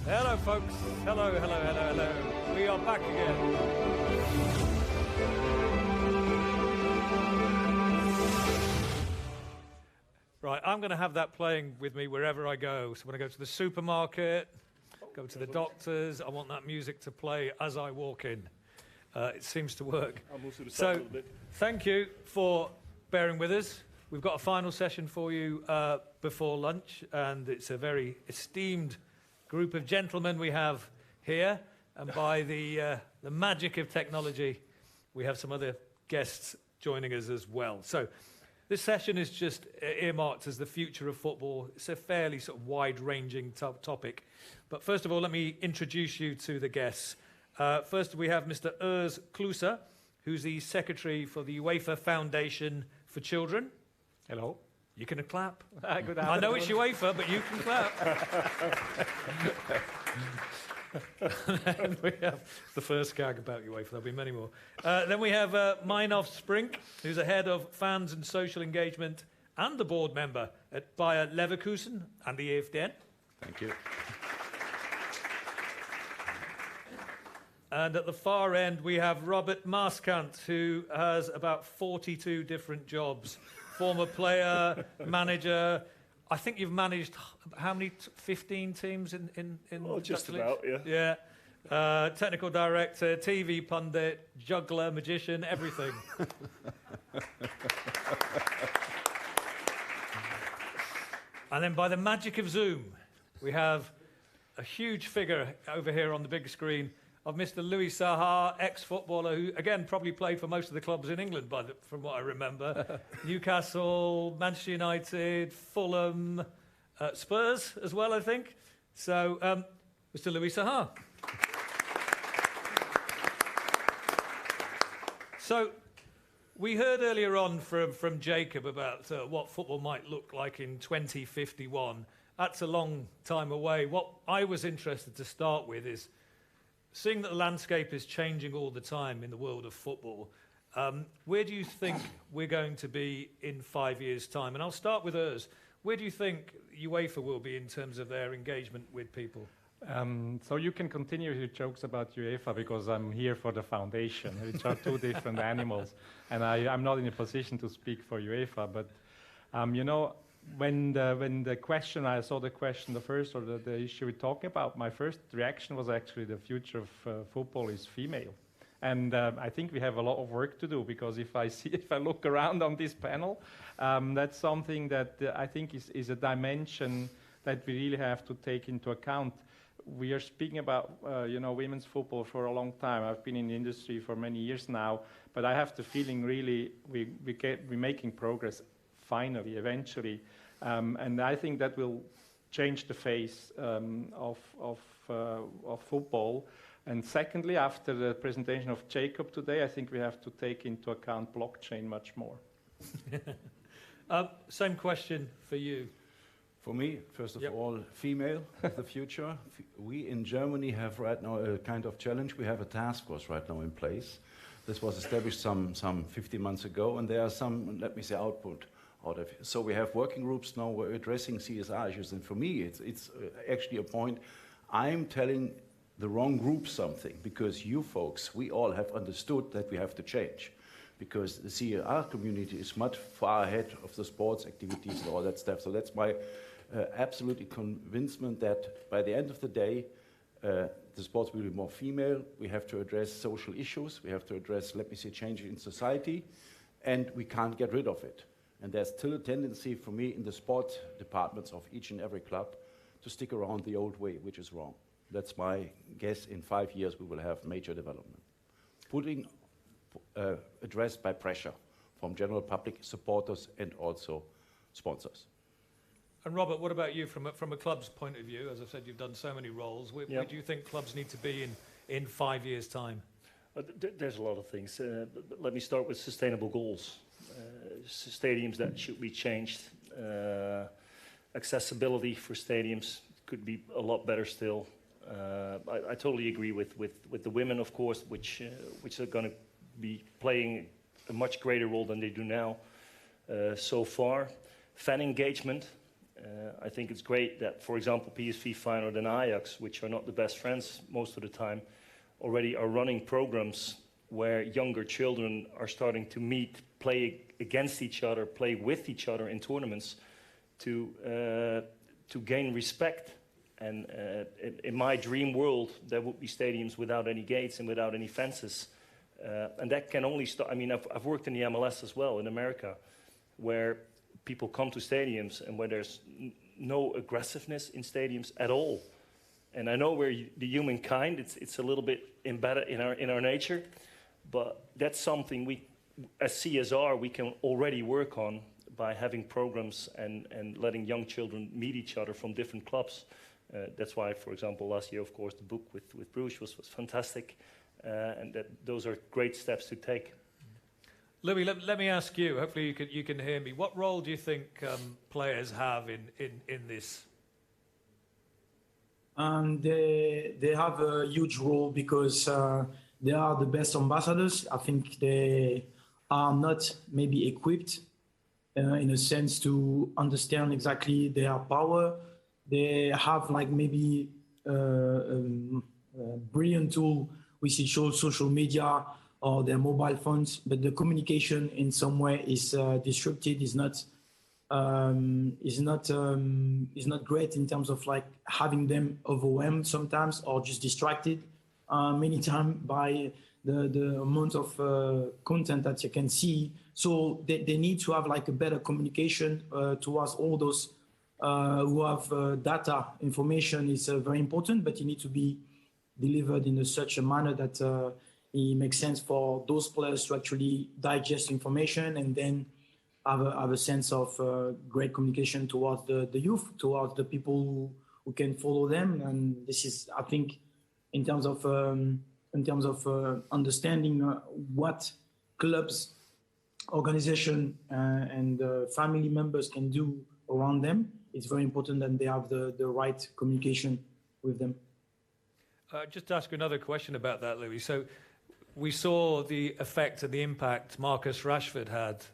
Hello, folks. Hello, hello, hello, hello. We are back again. Right, I'm going to have that playing with me wherever I go. So when I go to the supermarket, go to the doctors, I want that music to play as I walk in. It seems to work. I'll move to the side So, a little bit. thank you for bearing with us. We've got a final session for you before lunch, and it's a very esteemed group of gentlemen we have here. And by the magic of technology, we have some other guests joining us as well. So, this session is just earmarked as the future of football. It's a fairly sort of wide-ranging topic. But first of all, let me introduce you to the guests. First, we have Mr. Urs Kluser, who's the Secretary for the UEFA Foundation for Children. Hello. You can clap. Good I know it's UEFA, but you can clap. And we have the first gag about UEFA. There'll be many more. Then we have Meinolf Sprink, who's the head of fans and social engagement and the board member at Bayer Leverkusen and the EFDN. Thank you. And at the far end, we have Robert Maaskant, who has about 42 different jobs. Former player, manager. I think you've managed how many? 15 teams in Oh, just Dutch about, leagues? yeah. Yeah. Technical director, TV pundit, juggler, magician, everything. And then by the magic of Zoom, we have a huge figure over here on the big screen of Mr. Louis Sahar, ex-footballer, who, again, probably played for most of the clubs in England, from what I remember. Newcastle, Manchester United, Fulham, Spurs as well, I think. So, Mr. Louis Sahar. So, we heard earlier on from Jacob about what football might look like in 2051. That's a long time away. What I was interested to start with is, seeing that the landscape is changing all the time in the world of football, where do you think we're going to be in 5 years' time? And I'll start with Urs. Where do you think UEFA will be in terms of their engagement with people? So you can continue your jokes about UEFA because I'm here for the foundation, which are two different animals. And I'm not in a position to speak for UEFA. But, you know, when the question, I saw the question, the first, or the issue we're talking about, my first reaction was actually the future of football is female. And I think we have a lot of work to do, because if I look around on this panel, that's something that I think is a dimension that we really have to take into account. We are speaking about, you know, women's football for a long time. I've been in the industry for many years now, but I have the feeling really we're making progress finally, eventually. And I think that will change the face of football. And secondly, after the presentation of Jacob today, I think we have to take into account blockchain much more. Same question for you. For me, first of all, female of the future. We in Germany have right now a kind of challenge. We have a task force right now in place. This was established some 15 months ago, and there are some, let me say, output out of it. So we have working groups now. We're addressing CSR issues, and for me, it's actually a point. I'm telling the wrong group something, because you folks, we all have understood that we have to change, because the CSR community is much far ahead of the sports activities and all that stuff. So that's my absolutely convincement that by the end of the day, the sports will be more female. We have to address social issues. We have to address, let me say, change in society, and we can't get rid of it. And there's still a tendency for me in the sport departments of each and every club to stick around the old way, which is wrong. That's my guess. In 5 years, we will have major development. Putting addressed by pressure from general public supporters and also sponsors. And Robert, what about you from a club's point of view? As I've said, you've done so many roles. Where do you think clubs need to be in 5 years' time? There's a lot of things. Let me start with sustainable goals. Stadiums that should be changed. Accessibility for stadiums could be a lot better still. I totally agree with the women, of course, which are going to be playing a much greater role than they do now so far. Fan engagement. I think it's great that, for example, PSV Feyenoord and Ajax, which are not the best friends most of the time, already are running programs where younger children are starting to meet, play against each other, play with each other in tournaments to gain respect. And in my dream world, there would be stadiums without any gates and without any fences. And that can only start. I mean, I've worked in the MLS as well in America, where people come to stadiums and where there's no aggressiveness in stadiums at all. And I know we're the humankind, it's a little bit embedded in our nature, but that's something we, as CSR, we can already work on by having programs and letting young children meet each other from different clubs. That's why, for example, last year, of course, the book with Bruges was fantastic, and those are great steps to take. Louis, let me ask you, hopefully you can hear me. What role do you think players have in this? They have a huge role because they are the best ambassadors. I think they are not maybe equipped in a sense to understand exactly their power. They have like maybe a brilliant tool, which is social media or their mobile phones, but the communication in some way is disrupted, is not great in terms of like having them overwhelmed sometimes or just distracted many times by the amount of content that you can see. So they need to have like a better communication towards all those who have data. Information is very important, but it needs to be delivered in such a manner that it makes sense for those players to actually digest information and then have a sense of great communication towards the youth, towards the people who can follow them. And this is, I think, in terms of understanding what clubs, organization, and family members can do around them, it's very important that they have the right communication with them. Just to ask you another question about that, Louis. So we saw the effect and the impact Marcus Rashford had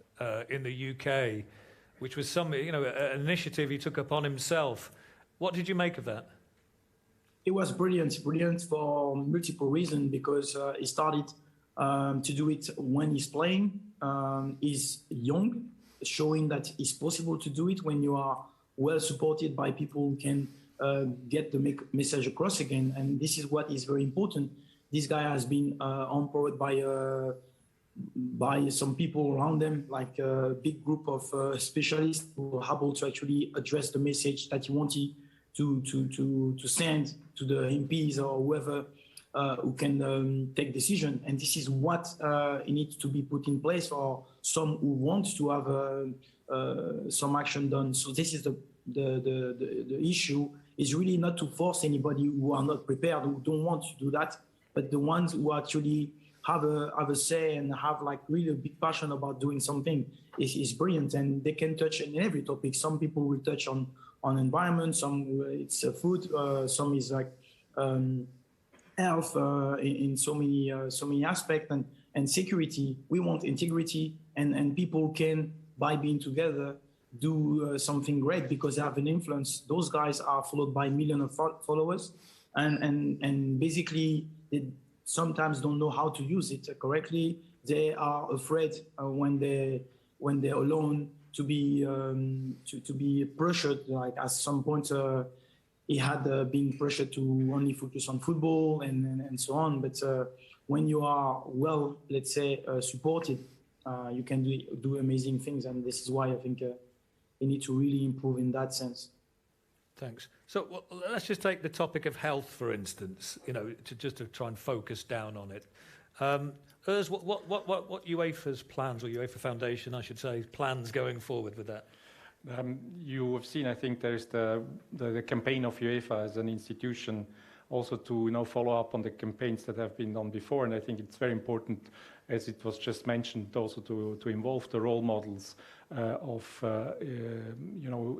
in the UK, which was an initiative he took upon himself. What did you make of that? It was brilliant for multiple reasons, because he started to do it when he's playing. He's young, showing that it's possible to do it when you are well supported by people who can get the message across again. And this is what is very important. This guy has been empowered by some people around them, like a big group of specialists who are able to actually address the message that he wanted to send to the MPs or whoever who can take decision. And this is what needs to be put in place for some who want to have some action done. So this is the issue, is really not to force anybody who are not prepared, who don't want to do that, but the ones who actually have a say and have like really a big passion about doing something is brilliant. And they can touch in every topic. Some people will touch on environment, some it's food, some is like health in so many aspects, and security. We want integrity, and people can, by being together, do something great because they have an influence. Those guys are followed by millions of followers, and basically they sometimes don't know how to use it correctly. They are afraid when they're alone to be pressured. Like at some point, he had been pressured to only focus on football and so on. But when you are well, let's say, supported, you can do amazing things. And this is why I think we need to really improve in that sense. Thanks. So let's just take the topic of health, for instance, to try and focus down on it. Urs, what UEFA's plans, or UEFA Foundation, I should say, plans going forward with that? You have seen, I think, there's the campaign of UEFA as an institution also to follow up on the campaigns that have been done before. And I think it's very important, as it was just mentioned, also to involve the role models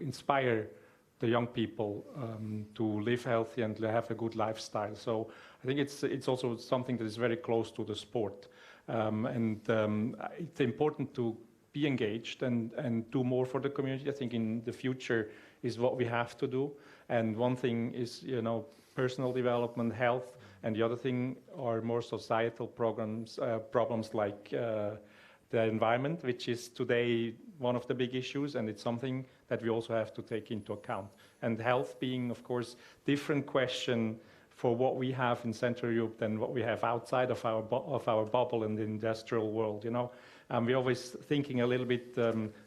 inspire the young people to live healthy and have a good lifestyle. So I think it's also something that is very close to the sport. It's important to be engaged and do more for the community. I think in the future is what we have to do. And one thing is, you know, personal development, health, and the other thing are more societal problems like the environment, which is today one of the big issues, and it's something that we also have to take into account. And health being, of course, different question for what we have in Central Europe than what we have outside of our bubble in the industrial world, you know. We're always thinking a little bit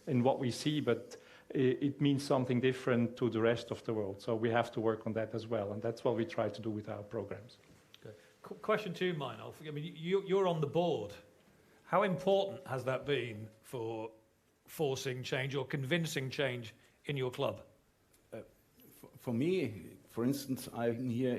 in what we see, but it means something different to the rest of the world. So we have to work on that as well, and that's what we try to do with our programs. Okay. Question to you, Meinolf. I mean, you're on the board. How important has that been for forcing change or convincing change in your club? For me, for instance, I'm here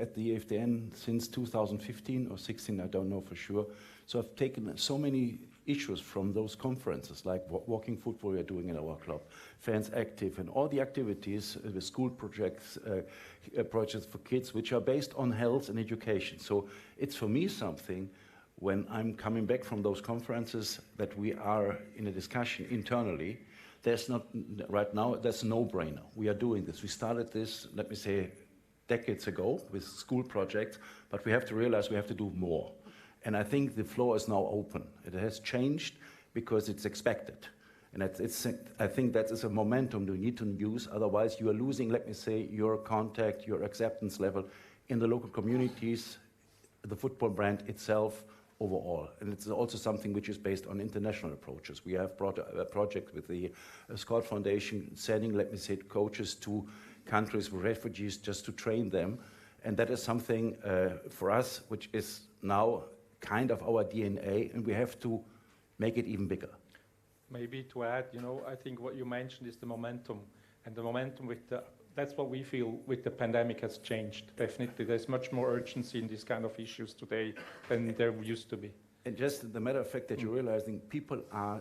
at the EFDN since 2015 or 16, I don't know for sure. So I've taken so many issues from those conferences, like walking football we are doing in our club, Fans Active, and all the activities, the school projects, projects for kids, which are based on health and education. So it's for me something, when I'm coming back from those conferences, that we are in a discussion internally. There's not, right now, that's a no-brainer. We are doing this. We started this, let me say, decades ago with school projects, but we have to realize we have to do more. And I think the floor is now open. It has changed because it's expected. And I think that is a momentum you need to use, otherwise you are losing, let me say, your contact, your acceptance level in the local communities, the football brand itself, overall. And it's also something which is based on international approaches. We have brought a project with the Urs Foundation, sending, let me say, coaches to countries with refugees just to train them. And that is something for us which is now kind of our DNA, and we have to make it even bigger. Maybe to add, you know, I think what you mentioned is the momentum. And the momentum with that's what we feel with the pandemic has changed. Definitely, there's much more urgency in these kind of issues today than there used to be. And just the matter of fact that you're realizing people are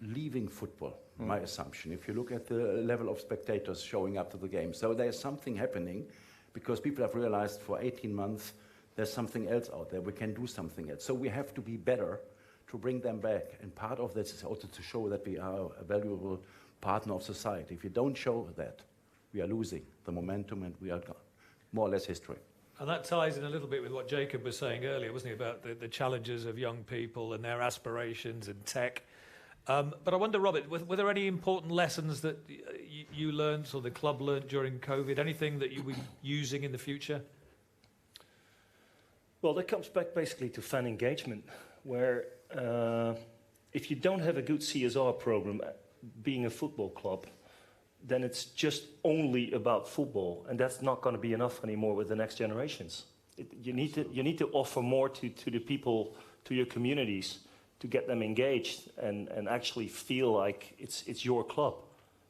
leaving football, my assumption, if you look at the level of spectators showing up to the game. So there's something happening because people have realized for 18 months there's something else out there, we can do something else. So we have to be better to bring them back. And part of this is also to show that we are a valuable partner of society. If you don't show that, we are losing the momentum and we are more or less history. And that ties in a little bit with what Jacob was saying earlier, wasn't he, about the challenges of young people and their aspirations and tech. But I wonder, Robert, were there any important lessons that you learned or the club learned during COVID? Anything that you were using in the future? Well, that comes back basically to fan engagement, where if you don't have a good CSR program, being a football club, then it's just only about football, and that's not going to be enough anymore with the next generations. You need to offer more to the people, to your communities, to get them engaged and actually feel like it's your club,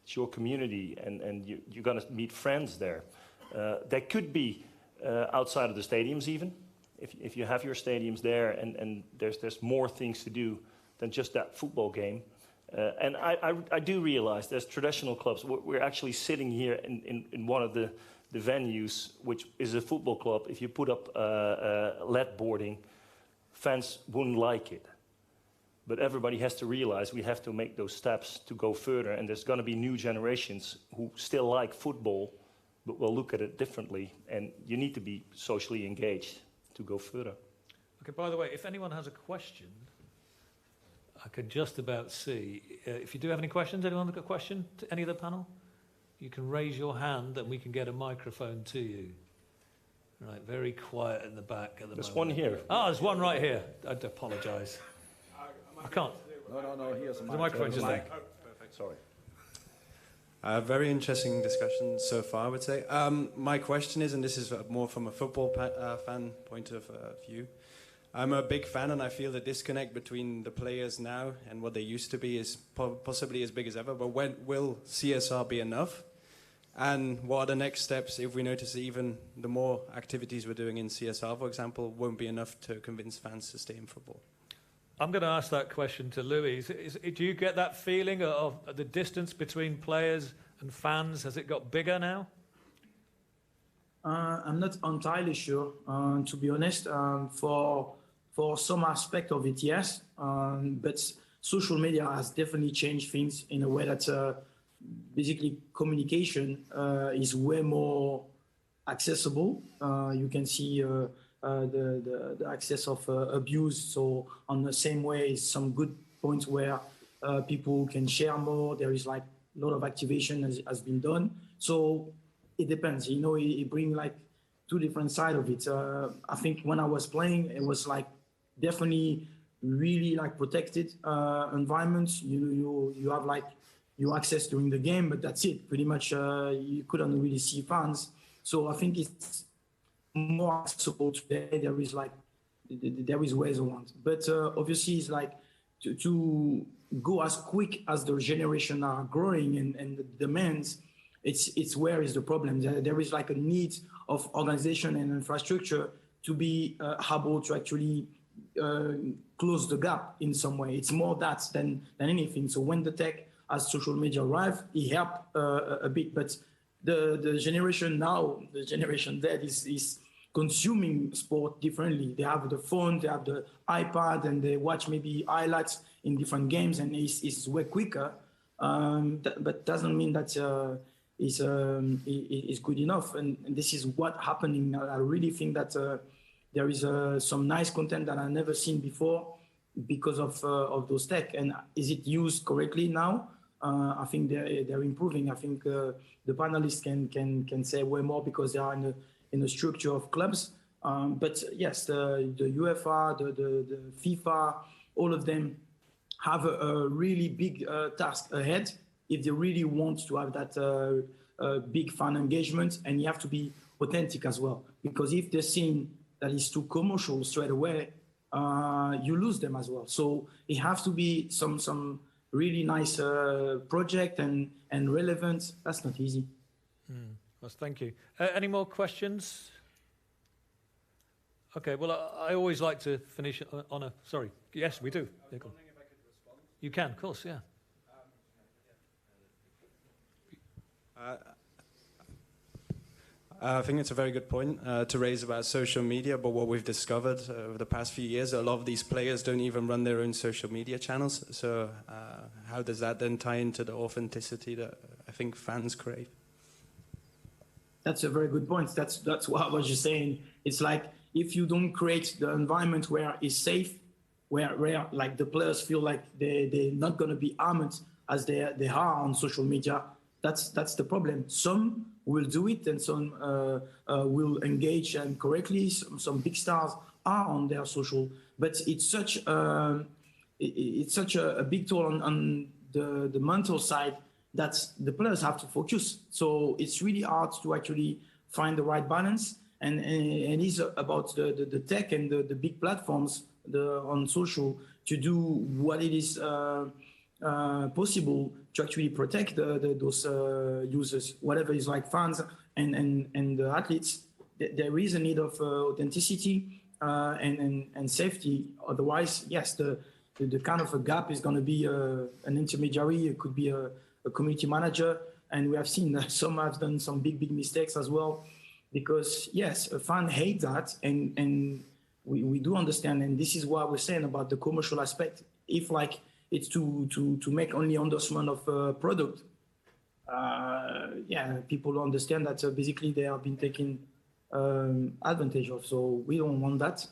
it's your community, and you're going to meet friends there. That could be outside of the stadiums even. If you have your stadiums there and there's more things to do than just that football game. And I do realize there's traditional clubs. We're actually sitting here in one of the venues, which is a football club. If you put up LED boarding, fans wouldn't like it. But everybody has to realize we have to make those steps to go further. And there's going to be new generations who still like football, but will look at it differently. And you need to be socially engaged to go further. Okay, by the way, if anyone has a question, I can just about see. If you do have any questions, anyone got a question to any of the panel? You can raise your hand and we can get a microphone to you. Right, very quiet in the back at the moment. There's one here. Oh, there's one right here. I'd apologise. I can't. No, here's a microphone just there. Oh, perfect, sorry. Very interesting discussion so far, I would say. My question is, and this is more from a football fan point of view, I'm a big fan, and I feel the disconnect between the players now and what they used to be is possibly as big as ever. But when will CSR be enough? And what are the next steps if we notice even the more activities we're doing in CSR, for example, won't be enough to convince fans to stay in football? I'm going to ask that question to Louis. Do you get that feeling of the distance between players and fans? Has it got bigger now? I'm not entirely sure, to be honest. For some aspect of it, yes. But social media has definitely changed things in a way that basically communication is way more accessible. You can see the access of abuse. So on the same way, some good points where people can share more. There is like a lot of activation has been done. So it depends, you know, it brings like two different sides of it. I think when I was playing, it was like definitely really like protected environments. You have like your access during the game, but that's it. Pretty much you couldn't really see fans. So I think it's more accessible today. There is ways around. But obviously it's like to go as quick as the generation are growing and the demands, it's where is the problem. There is like a need of organization and infrastructure to be able to actually close the gap in some way. It's more that than anything. So when the tech as social media arrive, it helped a bit. But the generation now, the generation that is consuming sport differently. They have the phone, they have the iPad, and they watch maybe highlights in different games, and it's way quicker. But doesn't mean that is good enough. And this is what happening. I really think that there is some nice content that I've never seen before because of those tech. And is it used correctly now? I think they're improving. I think the panelists can say way more because they are in the structure of clubs. But yes, the UEFA, the FIFA, all of them have a really big task ahead if they really want to have that big fan engagement, and you have to be authentic as well. Because if they're seen that is too commercial straight away, you lose them as well. So it has to be some really nice project and relevant. That's not easy. Well, thank you. Any more questions? Okay, well, I always like to finish on a... Sorry. Yes, we do. I was wondering if I could respond. You can, of course, yeah. I think it's a very good point to raise about social media, but what we've discovered over the past few years, a lot of these players don't even run their own social media channels. So how does that then tie into the authenticity that I think fans crave? That's a very good point. That's what I was just saying. It's like if you don't create the environment where it's safe, where like the players feel like they're not going to be armed as they are on social media, that's the problem. Some will do it, and some will engage and correctly. Some big stars are on their social, but it's such a big toll on the mental side that the players have to focus. So it's really hard to actually find the right balance, and it's about the tech and the big platforms on social to do what it is possible to actually protect those users, whatever is like fans and the athletes. There is a need of authenticity and safety. Otherwise, yes, the kind of a gap is going to be an intermediary. It could be a community manager, and we have seen that some have done some big mistakes as well, because yes, a fan hates that, and we do understand, and this is what we're saying about the commercial aspect. If like it's to make only endorsement of product, people understand that basically they have been taken advantage of. So we don't want that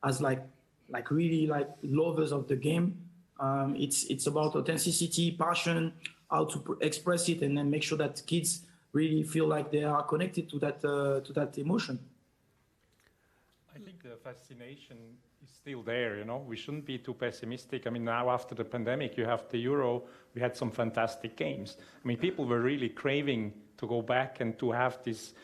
as like really like lovers of the game. It's about authenticity, passion, how to express it, and then make sure that kids really feel like they are connected to that emotion. I think the fascination is still there, you know. We shouldn't be too pessimistic. I mean, now after the pandemic, you have the Euro, we had some fantastic games. I mean, people were really craving to go back and to have these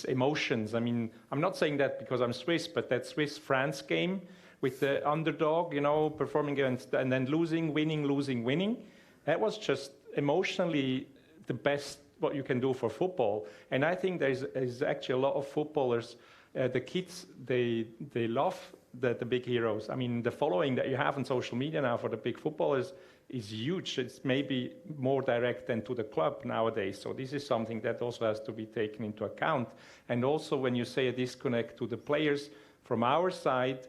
emotions. I mean, I'm not saying that because I'm Swiss, but that Swiss-France game with the underdog, you know, performing against, and then losing, winning, that was just emotionally the best what you can do for football. And I think there's actually a lot of footballers, the kids, they love the big heroes. I mean, the following that you have on social media now for the big footballers is huge. It's maybe more direct than to the club nowadays. So this is something that also has to be taken into account. And also when you say a disconnect to the players, from our side,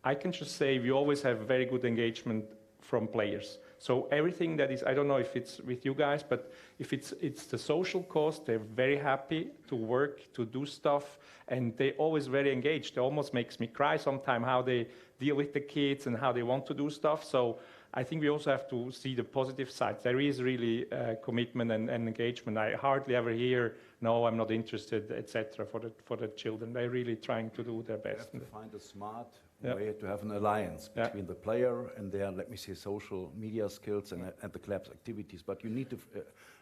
I can just say we always have very good engagement from players. So everything that is, I don't know if it's with you guys, but if it's the social cost, they're very happy to work, to do stuff, and they're always very engaged. It almost makes me cry sometimes how they deal with the kids and how they want to do stuff. So I think we also have to see the positive side. There is really commitment and engagement. I hardly ever hear, no, I'm not interested, etc. for the children. They're really trying to do their best. You have to find a smart way to have an alliance between the player and their, let me say, social media skills and the club's activities. But you need to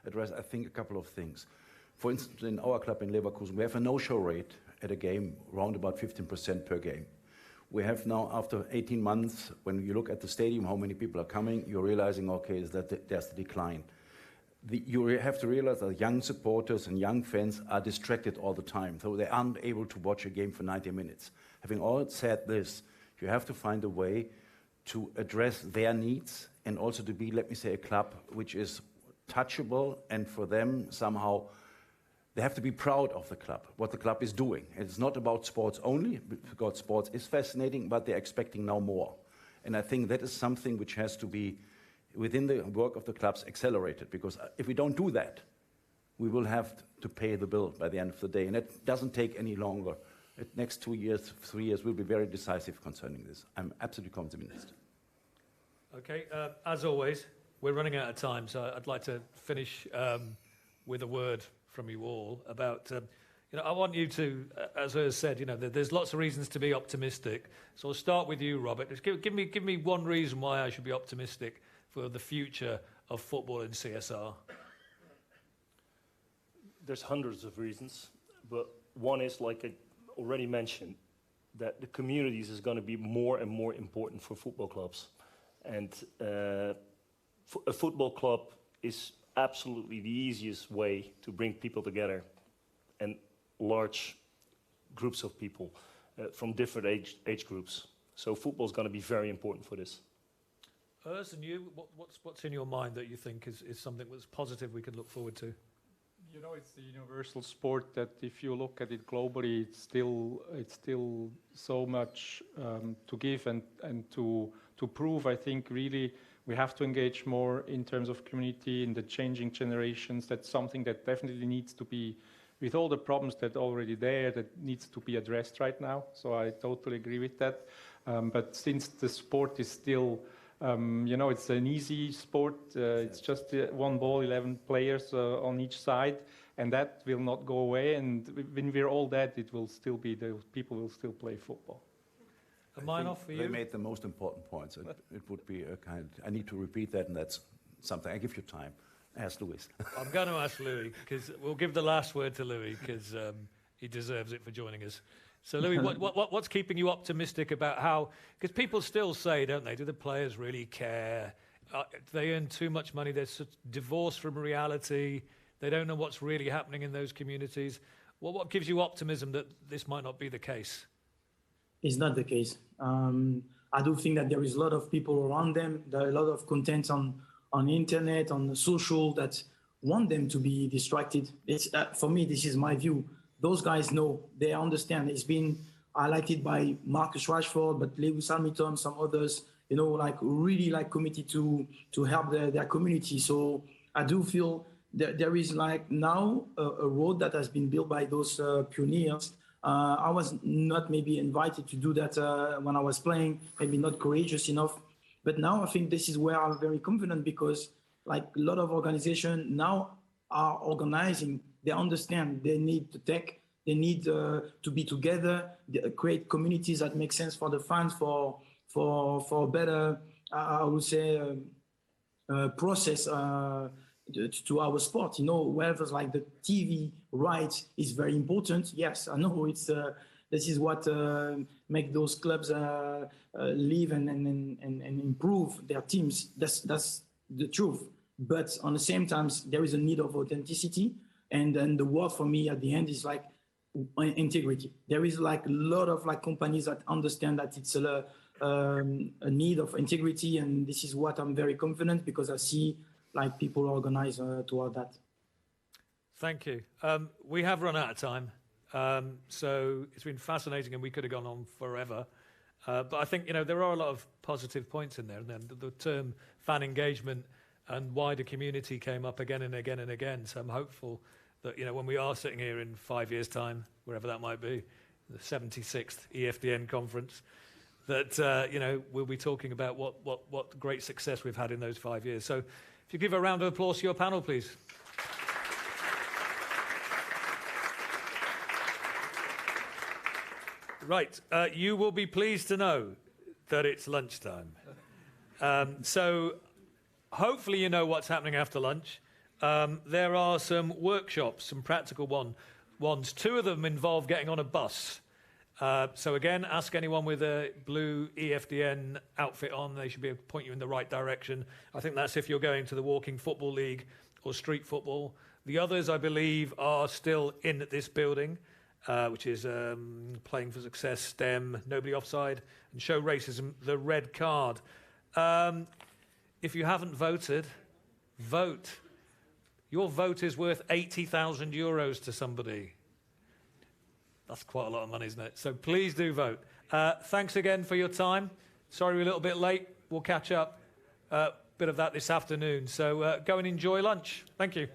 address, I think, a couple of things. For instance, in our club in Leverkusen, we have a no-show rate at a game around about 15% per game. We have now, after 18 months, when you look at the stadium, how many people are coming, you're realizing, okay, is that there's a decline. You have to realize that young supporters and young fans are distracted all the time, so they aren't able to watch a game for 90 minutes. Having all said this, you have to find a way to address their needs and also to be, let me say, a club which is touchable, and for them somehow they have to be proud of the club, what the club is doing. It's not about sports only, because sports is fascinating, but they're expecting now more. And I think that is something which has to be, within the work of the clubs, accelerated, because if we don't do that, we will have to pay the bill by the end of the day, and it doesn't take any longer. The next 2 years, 3 years will be very decisive concerning this. I'm absolutely convinced. Okay, as always, we're running out of time, so I'd like to finish with a word from you all about, I want you to, as Urs said, there's lots of reasons to be optimistic. So I'll start with you, Robert. Just give me one reason why I should be optimistic for the future of football in CSR. There's hundreds of reasons, but one is, like I already mentioned, that the communities is going to be more and more important for football clubs. And a football club is absolutely the easiest way to bring people together, and large groups of people from different age groups. So football is going to be very important for this. Urs, and you, what's in your mind that you think is something that's positive we could look forward to? It's the universal sport that, if you look at it globally, it's still so much to give and to prove. I think really we have to engage more in terms of community in the changing generations. That's something that definitely needs to be, with all the problems that are already there, that needs to be addressed right now. So I totally agree with that. But since the sport is still, it's an easy sport. It's just one ball, 11 players on each side, and that will not go away. And when we're all dead, it will still be, the people will still play football. Meinolf, for you? They made the most important points. It would be a kind, I need to repeat that, and that's something. I give you time. Ask Louis. I'm going to ask Louis, because we'll give the last word to Louis, because he deserves it for joining us. So, Louis, what's keeping you optimistic about how... Because people still say, don't they, do the players really care? They earn too much money. They're divorced from reality. They don't know what's really happening in those communities. Well, what gives you optimism that this might not be the case? It's not the case. I do think that there is a lot of people around them. There are a lot of content on the internet, on the social, that want them to be distracted. It's, for me, this is my view. Those guys know, they understand. It's been highlighted by Marcus Rashford, but Lewis Hamilton, some others, really committed to help their community. So I do feel that there is now a road that has been built by those pioneers. I was not maybe invited to do that when I was playing, maybe not courageous enough. But now I think this is where I'm very confident, because a lot of organizations now are organizing. They understand they need the tech, they need to be together, create communities that make sense for the fans, for better, I would say, process to our sport. Wherever the TV rights is very important. Yes, I know it's this is what make those clubs live and improve their teams. That's the truth. But on the same time, there is a need of authenticity, and then the word for me at the end is integrity. There is a lot of companies that understand that it's a need of integrity, and this is what I'm very confident, because I see people organize toward that. Thank you. We have run out of time, so it's been fascinating, and we could have gone on forever. But I think, there are a lot of positive points in there. And then the term fan engagement and wider community came up again and again and again. So I'm hopeful that, when we are sitting here in 5 years' time, wherever that might be, the 76th EFDN conference, that, we'll be talking about what great success we've had in those 5 years. So if you give a round of applause to your panel, please. Right, you will be pleased to know that it's lunchtime. So hopefully you know what's happening after lunch. There are some workshops, some practical ones. 2 of them involve getting on a bus. So again, ask anyone with a blue EFDN outfit on. They should be able to point you in the right direction. I think that's if you're going to the Walking Football League or street football. The others, I believe, are still in this building, which is Playing for Success, STEM, Nobody Offside, and Show Racism, the red card. If you haven't voted, vote. Your vote is worth 80,000 euros to somebody. That's quite a lot of money, isn't it? So please do vote. Thanks again for your time. Sorry we're a little bit late. We'll catch up. Bit of that this afternoon. So go and enjoy lunch. Thank you.